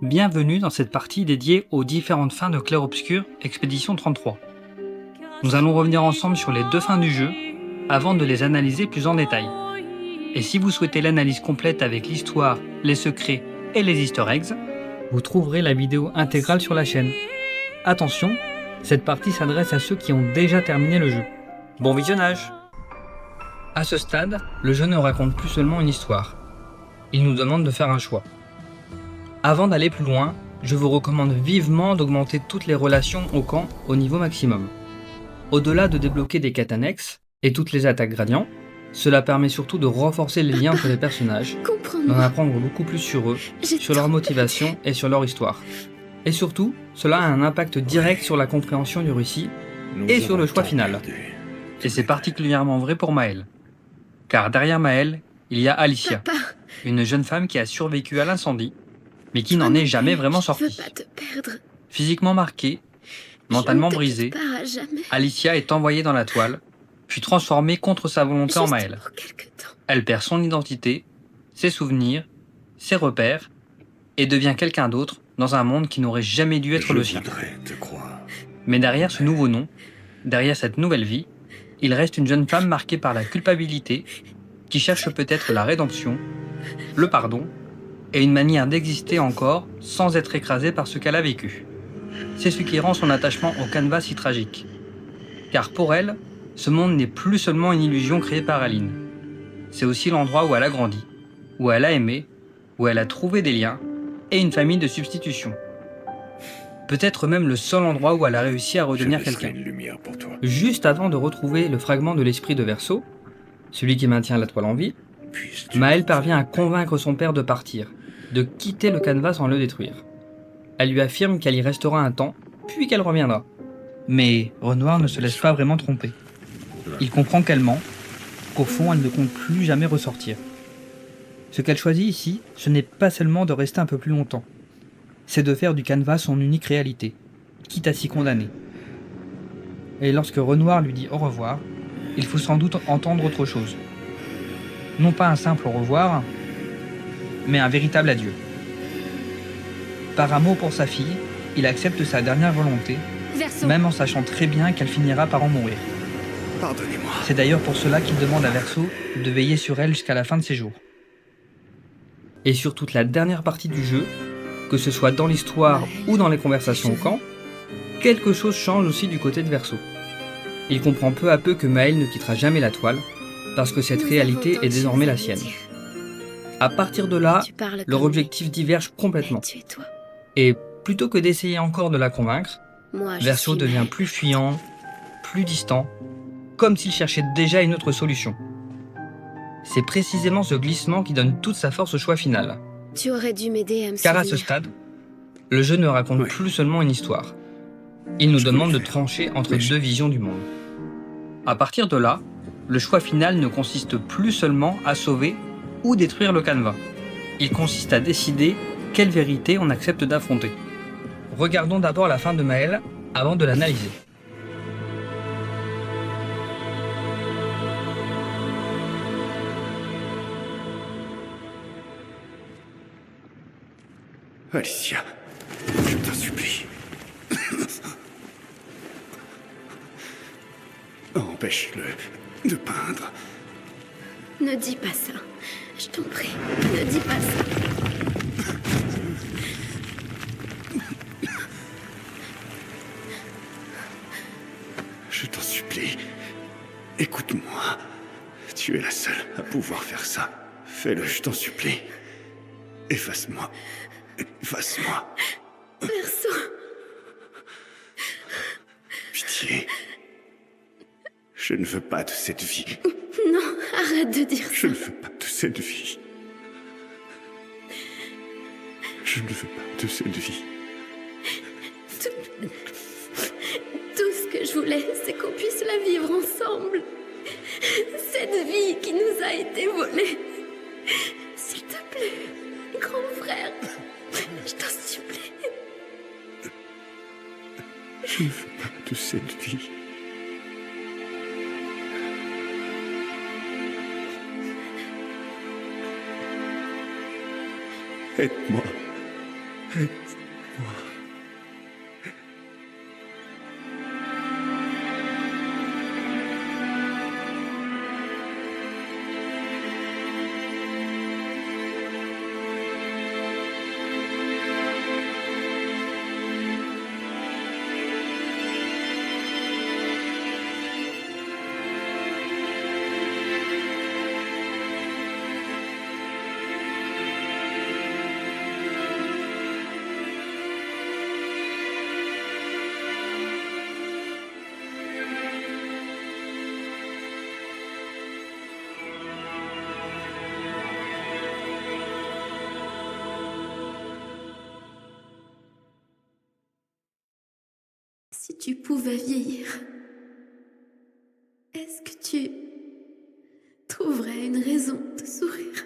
Bienvenue dans cette partie dédiée aux différentes fins de Clair-Obscur Expédition 33. Nous allons revenir ensemble sur les deux fins du jeu avant de les analyser plus en détail. Et si vous souhaitez l'analyse complète avec l'histoire, les secrets et les easter eggs, vous trouverez la vidéo intégrale sur la chaîne. Attention, cette partie s'adresse à ceux qui ont déjà terminé le jeu. Bon visionnage! À ce stade, le jeu ne raconte plus seulement une histoire. Il nous demande de faire un choix. Avant d'aller plus loin, je vous recommande vivement d'augmenter toutes les relations au camp au niveau maximum. Au-delà de débloquer des quêtes annexes et toutes les attaques gradients, cela permet surtout de renforcer les liens entre les personnages, d'en apprendre beaucoup plus sur eux, sur leur motivation et sur leur histoire. Et surtout, cela a un impact direct sur la compréhension du récit et sur le choix final. Et c'est particulièrement vrai pour Maëlle. Car derrière Maëlle, il y a Alicia, une jeune femme qui a survécu à l'incendie, mais qui n'en est jamais vraiment sortie. Physiquement marquée, mentalement brisée, Alicia est envoyée dans la toile, puis transformée contre sa volonté en Maëlle. Elle perd son identité, ses souvenirs, ses repères, et devient quelqu'un d'autre dans un monde qui n'aurait jamais dû être le sien. Mais derrière ce nouveau nom, derrière cette nouvelle vie, il reste une jeune femme marquée par la culpabilité, qui cherche peut-être la rédemption, le pardon, et une manière d'exister encore sans être écrasée par ce qu'elle a vécu. C'est ce qui rend son attachement au canevas si tragique. Car pour elle, ce monde n'est plus seulement une illusion créée par Aline. C'est aussi l'endroit où elle a grandi, où elle a aimé, où elle a trouvé des liens et une famille de substitution. Peut-être même le seul endroit où elle a réussi à redevenir quelqu'un. Juste avant de retrouver le fragment de l'esprit de Verseau, celui qui maintient la toile en vie, Maëlle parvient à convaincre son père de partir, de quitter le canevas sans le détruire. Elle lui affirme qu'elle y restera un temps, puis qu'elle reviendra. Mais Renoir ne se laisse pas vraiment tromper. Il comprend qu'elle ment, qu'au fond elle ne compte plus jamais ressortir. Ce qu'elle choisit ici, ce n'est pas seulement de rester un peu plus longtemps, c'est de faire du canevas son unique réalité, quitte à s'y condamner. Et lorsque Renoir lui dit au revoir, il faut sans doute entendre autre chose. Non pas un simple au revoir, mais un véritable adieu. Par amour pour sa fille, il accepte sa dernière volonté, même en sachant très bien qu'elle finira par en mourir. Pardonnez-moi. C'est d'ailleurs pour cela qu'il demande à Verseau de veiller sur elle jusqu'à la fin de ses jours. Et sur toute la dernière partie du jeu, que ce soit dans l'histoire ou dans les conversations au camp, quelque chose change aussi du côté de Verseau. Il comprend peu à peu que Maëlle ne quittera jamais la toile, parce que cette réalité est désormais la sienne. À partir de là, leur objectif diverge complètement. Et plutôt que d'essayer encore de la convaincre, Verseau devient plus fuyant, plus distant, comme s'il cherchait déjà une autre solution. C'est précisément ce glissement qui donne toute sa force au choix final. Tu aurais dû m'aider à me Car à ce souvenir. stade, le jeu ne raconte plus seulement une histoire. Il nous demande de trancher entre deux visions du monde. À partir de là, le choix final ne consiste plus seulement à sauver ou détruire le canevas. Il consiste à décider quelle vérité on accepte d'affronter. Regardons d'abord la fin de Maëlle avant de l'analyser. Alicia, je t'en supplie. Empêche-le de peindre. Ne dis pas ça. Je t'en prie, ne dis pas ça. Je t'en supplie. Écoute-moi. Tu es la seule à pouvoir faire ça. Fais-le, je t'en supplie. Efface-moi. Efface-moi. Verseau, Pitié. Je ne veux pas de cette vie. non, arrête de dire Je ça. ne veux pas de cette vie. Je ne veux pas de cette vie. Tout ce que je voulais, c'est qu'on puisse la vivre ensemble. Cette vie qui nous a été volée. S'il te plaît, grand frère, je t'en supplie. Je ne veux pas de cette vie. Aide-moi. Aide-moi. Si tu pouvais vieillir, est-ce que tu trouverais une raison de sourire?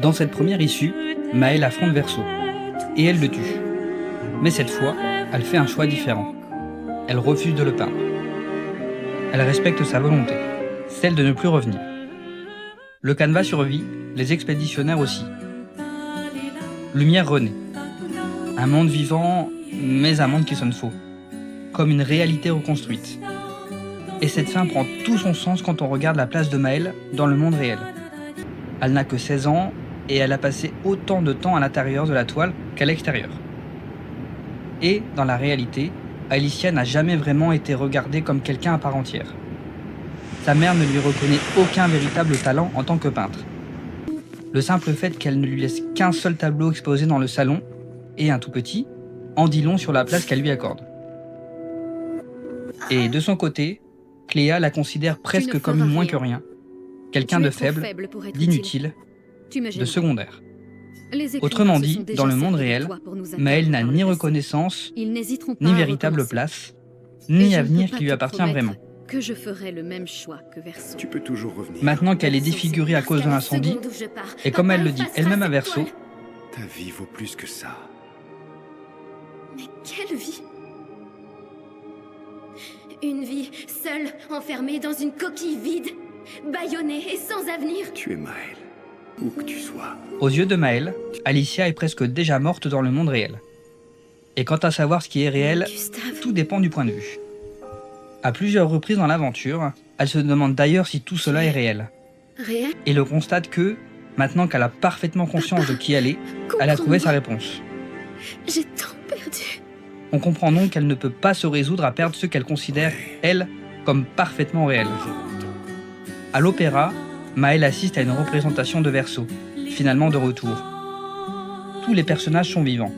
Dans cette première issue, Maëlle affronte Verseau, et elle le tue. Mais cette fois, elle fait un choix différent. Elle refuse de le peindre. Elle respecte sa volonté, celle de ne plus revenir. Le canevas survit, les expéditionnaires aussi. Lumière renaît. Un monde vivant, mais un monde qui sonne faux. Comme une réalité reconstruite. Et cette fin prend tout son sens quand on regarde la place de Maëlle dans le monde réel. Elle n'a que 16 ans et elle a passé autant de temps à l'intérieur de la toile qu'à l'extérieur. Et, dans la réalité, Alicia n'a jamais vraiment été regardée comme quelqu'un à part entière. Sa mère ne lui reconnaît aucun véritable talent en tant que peintre. Le simple fait qu'elle ne lui laisse qu'un seul tableau exposé dans le salon, et un tout petit, en dit long sur la place qu'elle lui accorde. Et de son côté, Cléa la considère presque comme une moins que rien, quelqu'un de faible, d'inutile, de secondaire. Autrement dit, dans le monde réel, Maëlle n'a ni reconnaissance, ni véritable place, ni avenir qui lui appartient vraiment. Que je ferai le même choix que Verseau. Tu peux toujours revenir. Maintenant qu'elle est défigurée à cause de l'incendie, et comme elle le dit elle-même à Verseau, Ta vie vaut plus que ça. Mais quelle vie? Une vie seule, enfermée dans une coquille vide, bâillonnée et sans avenir. Tu es Maëlle, où que tu sois. aux yeux de Maëlle, Alicia est presque déjà morte dans le monde réel. Et quant à savoir ce qui est réel, Gustave, tout dépend du point de vue. À plusieurs reprises dans l'aventure, elle se demande d'ailleurs si tout cela est réel. réel? Et le constate que, maintenant qu'elle a parfaitement conscience de qui elle est, elle a trouvé sa réponse. J'ai tant perdu. On comprend donc qu'elle ne peut pas se résoudre à perdre ce qu'elle considère, elle, comme parfaitement réel. À l'opéra, Maëlle assiste à une représentation de Verseau, finalement de retour. Tous les personnages sont vivants.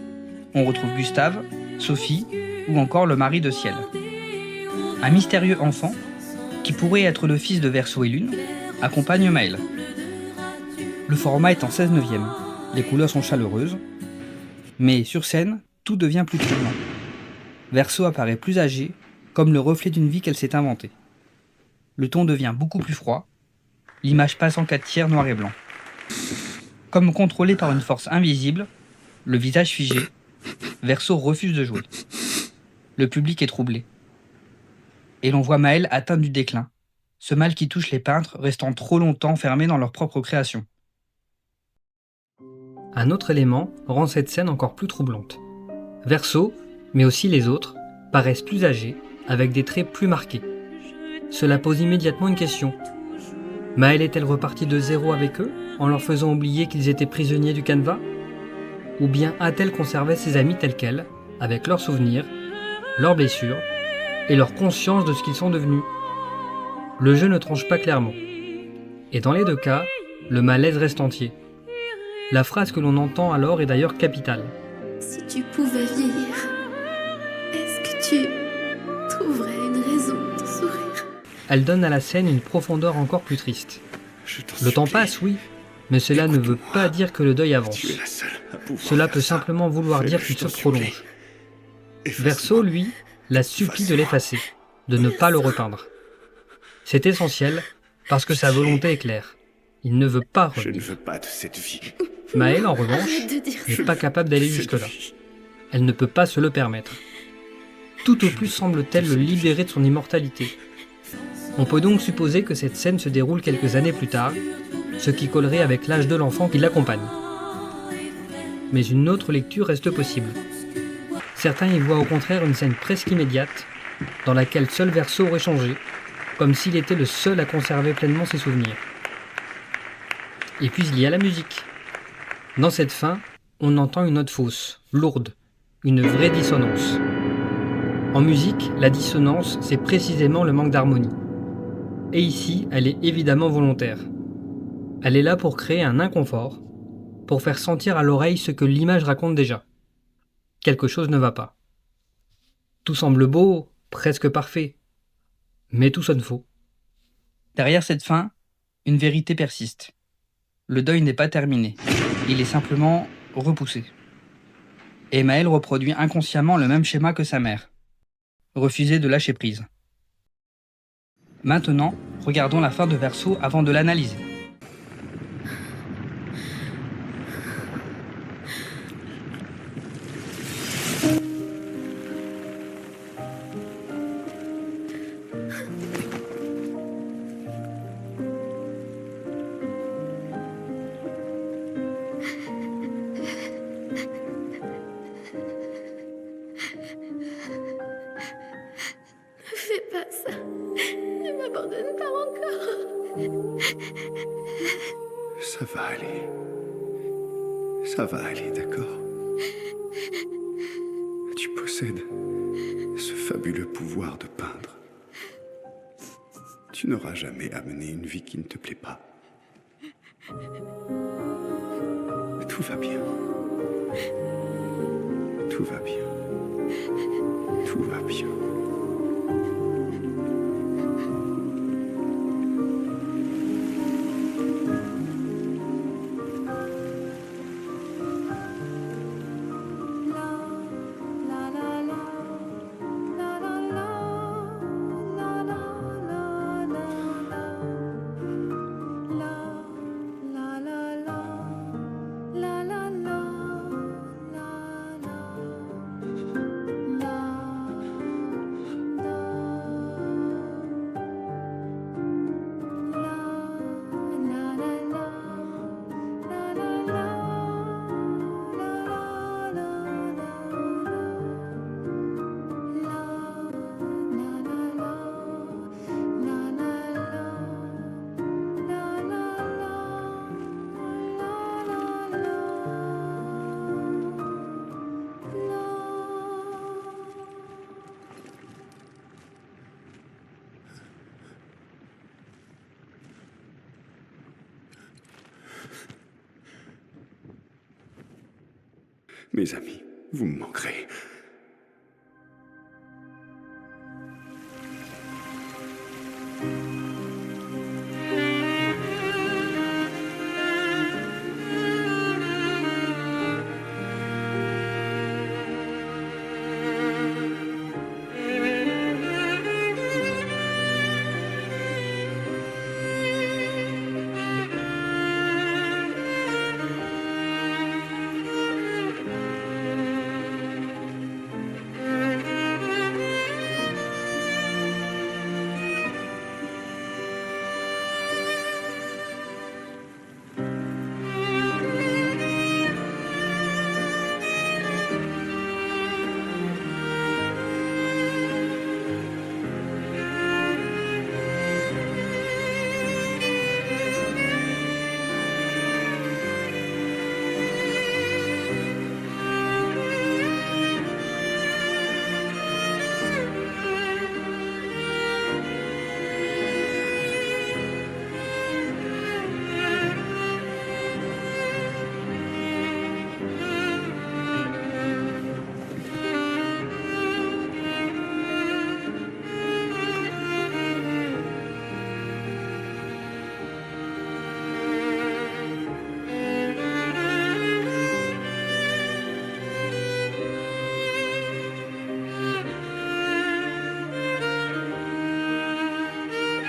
On retrouve Gustave, Sophie ou encore le mari de Ciel. Un mystérieux enfant, qui pourrait être le fils de Verseau et Lune, accompagne Maëlle. Le format est en 16/9, les couleurs sont chaleureuses, mais sur scène, tout devient plus troublant. Verseau apparaît plus âgé, comme le reflet d'une vie qu'elle s'est inventée. Le ton devient beaucoup plus froid, l'image passe en 4/3 noir et blanc. Comme contrôlé par une force invisible, le visage figé, Verseau refuse de jouer. Le public est troublé. Et l'on voit Maëlle atteinte du déclin, ce mal qui touche les peintres restant trop longtemps fermés dans leur propre création. Un autre élément rend cette scène encore plus troublante. Verseau, mais aussi les autres, paraissent plus âgés, avec des traits plus marqués. Cela pose immédiatement une question. Maëlle est-elle repartie de zéro avec eux, en leur faisant oublier qu'ils étaient prisonniers du canevas? Ou bien a-t-elle conservé ses amis tels quels, avec leurs souvenirs, leurs blessures, et leur conscience de ce qu'ils sont devenus? Le jeu ne tranche pas clairement. Et dans les deux cas, le malaise reste entier. La phrase que l'on entend alors est d'ailleurs capitale. Si tu pouvais vieillir, est-ce que tu trouverais une raison de sourire? Elle donne à la scène une profondeur encore plus triste. Je t'en Le temps supplie. passe, oui, mais cela ne veut pas dire que le deuil avance. Tu es la seule à pouvoir Cela faire peut ça. simplement vouloir Fais-le, dire je qu'il se t'en supplie. prolonge. Efface-moi. Verseau, lui, la supplie de l'effacer, de ne pas le repeindre. C'est essentiel, parce que sa volonté est claire. Il ne veut pas Je ne revenir. veux pas de cette vie. Maëlle, en revanche, Arrête de dire n'est ça. pas capable d'aller Cette jusque-là. vie. Elle ne peut pas se le permettre. Tout au plus semble-t-elle le libérer de son immortalité. On peut donc supposer que cette scène se déroule quelques années plus tard, ce qui collerait avec l'âge de l'enfant qui l'accompagne. Mais une autre lecture reste possible. Certains y voient au contraire une scène presque immédiate, dans laquelle seul Verseau aurait changé, comme s'il était le seul à conserver pleinement ses souvenirs. Et puis il y a la musique. Dans cette fin, on entend une note fausse, lourde, une vraie dissonance. En musique, la dissonance, c'est précisément le manque d'harmonie. Et ici, elle est évidemment volontaire. Elle est là pour créer un inconfort, pour faire sentir à l'oreille ce que l'image raconte déjà. Quelque chose ne va pas. Tout semble beau, presque parfait, mais tout sonne faux. Derrière cette fin, une vérité persiste. Le deuil n'est pas terminé, il est simplement repoussé. Et Maëlle reproduit inconsciemment le même schéma que sa mère. Refuser de lâcher prise. Maintenant, regardons la fin de Verseau avant de l'analyser. pas ça. Ne m'abandonne pas encore. Ça va aller. Ça va aller, d'accord? Tu possèdes ce fabuleux pouvoir de peindre. Tu n'auras jamais à mener une vie qui ne te plaît pas. Tout va bien. Tout va bien. Tout va bien. Mes amis, vous me manquerez.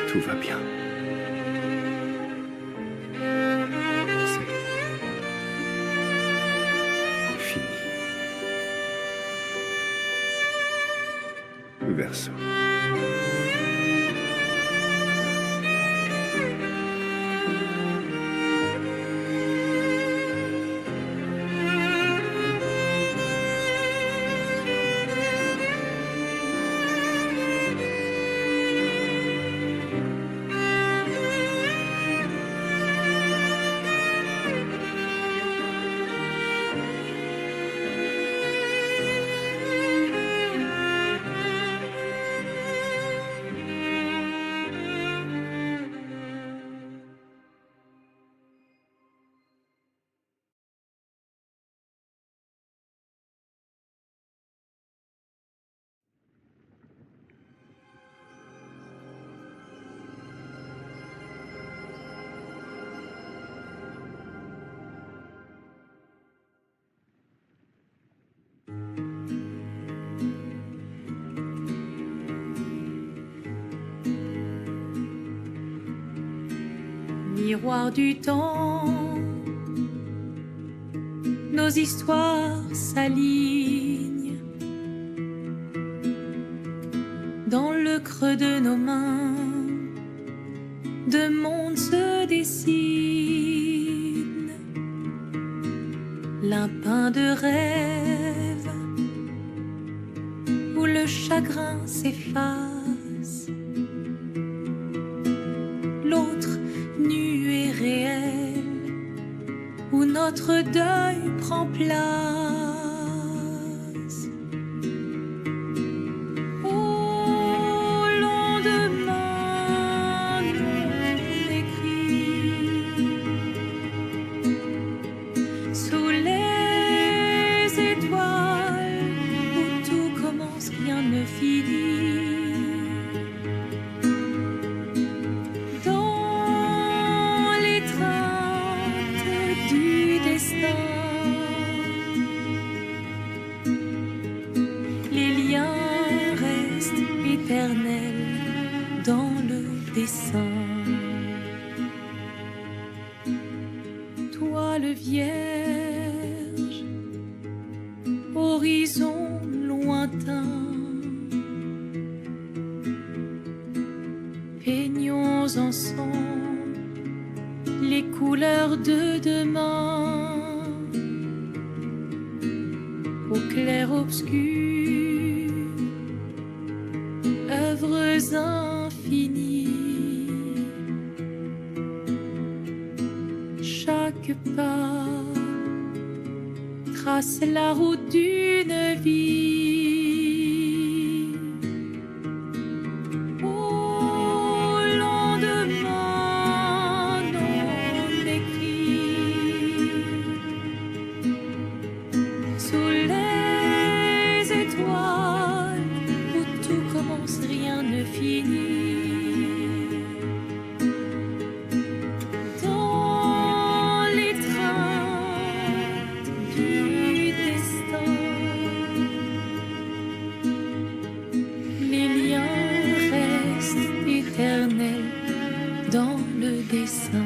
Tout va bien. C'est fini. Verseau. Miroir du temps, nos histoires s'alignent dans le creux de nos mains. Deux mondes se dessinent, l'un peint de rêve où le chagrin s'efface. l'autre nu et réel, où notre deuil prend place. Au lendemain non écrit, sous les étoiles, où tout commence, rien ne finit. Les liens restent éternels dans le dessin. Toile vierge, horizon lointain, peignons ensemble les couleurs de demain. Au clair-obscur, œuvres infinies. Chaque pas trace la route d'une vie. Au lendemain non écrit, sous les étoiles, où tout commence, rien ne finit. Dans l'étreinte du destin, les liens restent éternels dans le dessin.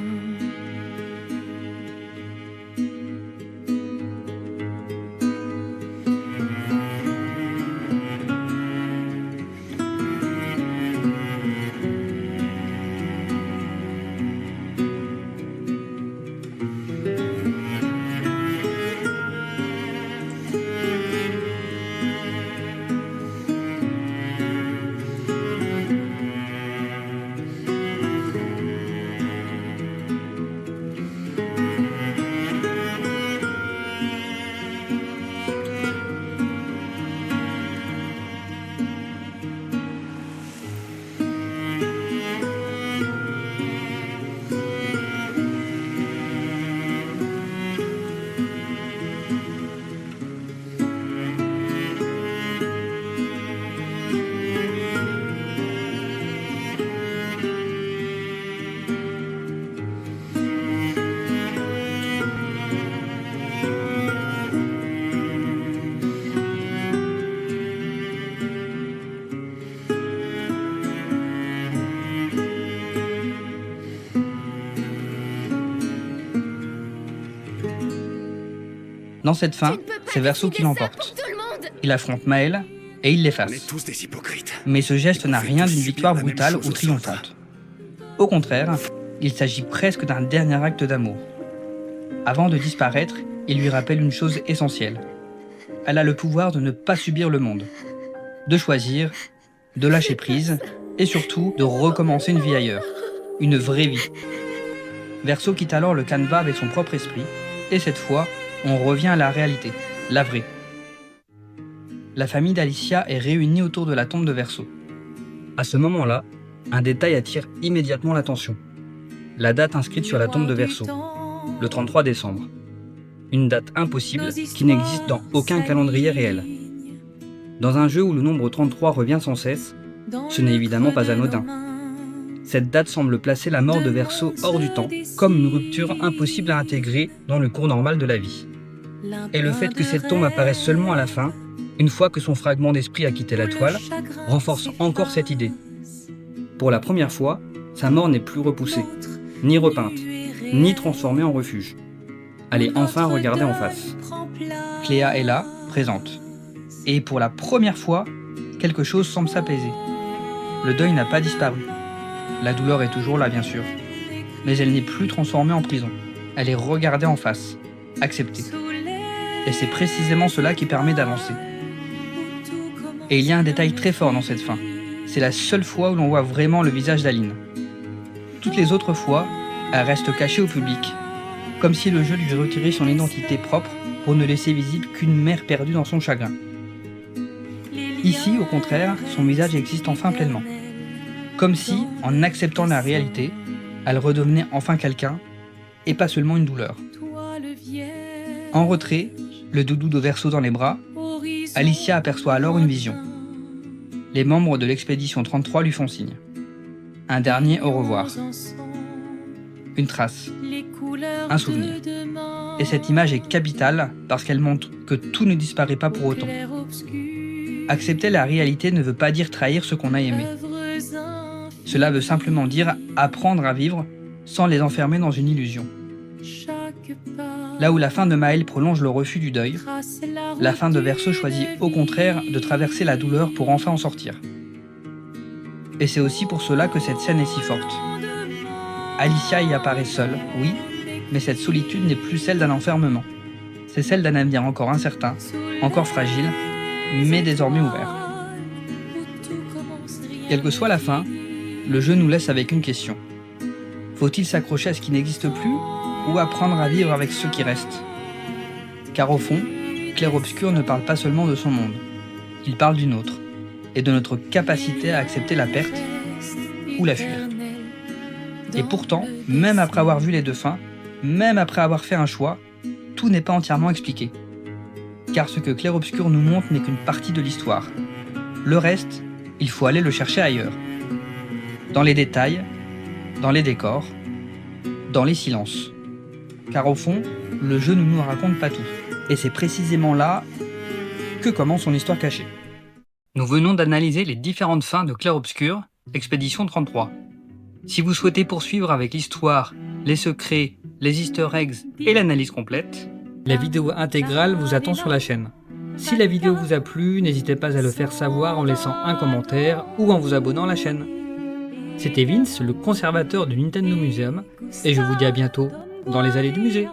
Dans cette fin, c'est Verso qui l'emporte. Il affronte Maël et il On l'efface. est tous des hypocrites. Mais ce geste n'a rien d'une victoire brutale ou triomphante. Au contraire, il s'agit presque d'un dernier acte d'amour. Avant de disparaître, il lui rappelle une chose essentielle. Elle a le pouvoir de ne pas subir le monde, de choisir, de lâcher prise et surtout de recommencer une vie ailleurs, une vraie vie. Verso quitte alors le canevas avec son propre esprit et cette fois, on revient à la réalité, la vraie. La famille d'Alicia est réunie autour de la tombe de Verso. À ce moment-là, un détail attire immédiatement l'attention. La date inscrite sur la tombe de Verso, le 33 décembre. Une date impossible qui n'existe dans aucun calendrier réel. Dans un jeu où le nombre 33 revient sans cesse, ce n'est évidemment pas anodin. Cette date semble placer la mort de Verso hors du temps, comme une rupture impossible à intégrer dans le cours normal de la vie. Et le fait que cette tombe apparaisse seulement à la fin, une fois que son fragment d'esprit a quitté la toile, renforce encore cette idée. Pour la première fois, sa mort n'est plus repoussée, ni repeinte, ni transformée en refuge. Elle est enfin regardée en face. Cléa est là, présente. Et pour la première fois, quelque chose semble s'apaiser. Le deuil n'a pas disparu. La douleur est toujours là, bien sûr. Mais elle n'est plus transformée en prison. Elle est regardée en face, acceptée. Et c'est précisément cela qui permet d'avancer. Et il y a un détail très fort dans cette fin. c'est la seule fois où l'on voit vraiment le visage d'Aline. Toutes les autres fois, elle reste cachée au public, comme si le jeu lui retirait son identité propre pour ne laisser visible qu'une mère perdue dans son chagrin. Ici, au contraire, son visage existe enfin pleinement. Comme si, en acceptant la réalité, elle redevenait enfin quelqu'un, et pas seulement une douleur. En retrait, le doudou de Verseau dans les bras, Alicia aperçoit alors une vision. Les membres de l'expédition 33 lui font signe. Un dernier au revoir. Une trace. Un souvenir. Et cette image est capitale parce qu'elle montre que tout ne disparaît pas pour autant. Accepter la réalité ne veut pas dire trahir ce qu'on a aimé. Cela veut simplement dire apprendre à vivre sans les enfermer dans une illusion. Là où la fin de Maëlle prolonge le refus du deuil, la fin de Verseau choisit au contraire de traverser la douleur pour enfin en sortir. Et c'est aussi pour cela que cette scène est si forte. Alicia y apparaît seule, oui, mais cette solitude n'est plus celle d'un enfermement. C'est celle d'un avenir encore incertain, encore fragile, mais désormais ouvert. Quelle que soit la fin, le jeu nous laisse avec une question. Faut-il s'accrocher à ce qui n'existe plus ou apprendre à vivre avec ce qui reste? Car au fond, Clair-Obscur ne parle pas seulement de son monde, il parle du nôtre, et de notre capacité à accepter la perte ou la fuir. Et pourtant, même après avoir vu les deux fins, même après avoir fait un choix, tout n'est pas entièrement expliqué. Car ce que Clair-Obscur nous montre n'est qu'une partie de l'histoire. Le reste, il faut aller le chercher ailleurs. Dans les détails, dans les décors, dans les silences. Car au fond, le jeu ne nous raconte pas tout. Et c'est précisément là que commence son histoire cachée. Nous venons d'analyser les différentes fins de Clair-Obscur, Expédition 33. Si vous souhaitez poursuivre avec l'histoire, les secrets, les easter eggs et l'analyse complète, la vidéo intégrale vous attend sur la chaîne. Si la vidéo vous a plu, n'hésitez pas à le faire savoir en laissant un commentaire ou en vous abonnant à la chaîne. C'était Vince, le conservateur du Nintendo Museum, et je vous dis à bientôt dans les allées du musée.